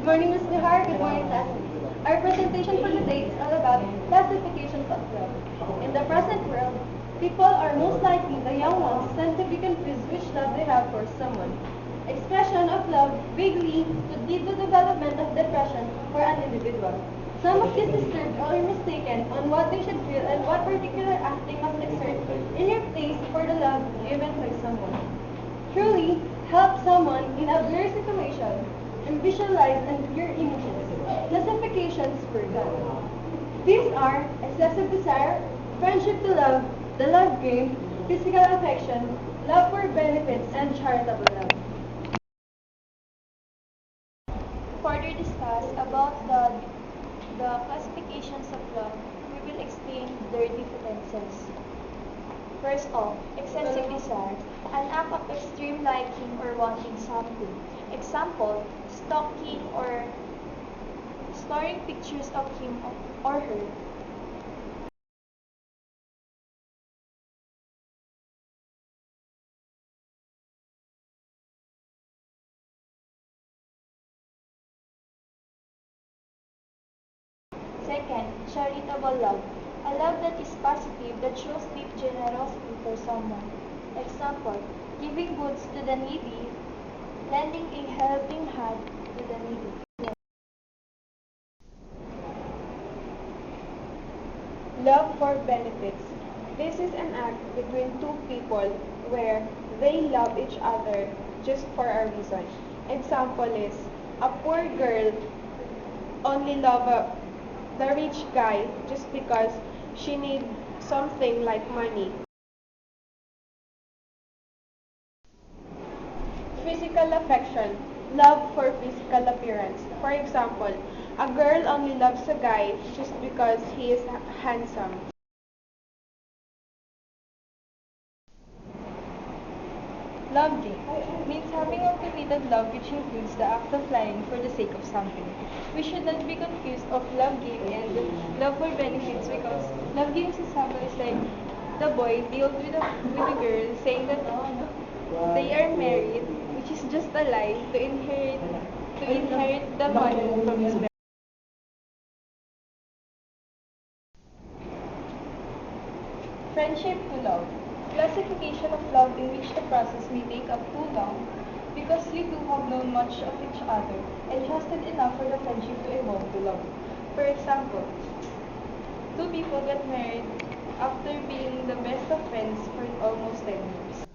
Good morning, Ms. Bihar. Good morning, classmates. Our presentation for today is all about classifications of love. In the present world, people are most likely the young ones tend to be confused which love they have for someone. Expression of love vaguely could lead to development of depression for an individual. Some of these disturbed or mistaken on what they should feel and what particular acting must exert in your place for the love given by someone. Truly, help someone in a blurry situation and visualize and your emotions. Classifications per God. These are excessive desire, friendship to love, the love game, physical affection, love for benefits, and charitable love. Further discuss about the classifications of love, we will explain their differences. First off, excessive desire, an act of extreme liking or wanting something. Example, stalking or storing pictures of him or her. Second, charitable love, a love that is positive that shows deep generosity for someone. Example, giving goods to the needy, lending a helping hand to the needy. Love for benefits. This is an act between two people where they love each other just for a reason. Example is, a poor girl only love the rich guy just because she needs something like money. Physical affection. Love for physical appearance. For example, a girl only loves a guy just because he is handsome. Love game means having a committed love which includes the act of lying for the sake of something. We should not be confused of love game and love for benefits because love games example is like the boy deals with a girl saying that they are married, which is just a lie to inherit the money from his marriage. Friendship to love. Classification of love in which the process may take up too long because you two have known much of each other and trusted enough for the friendship to evolve to love. For example, two people get married after being the best of friends for almost 10 years.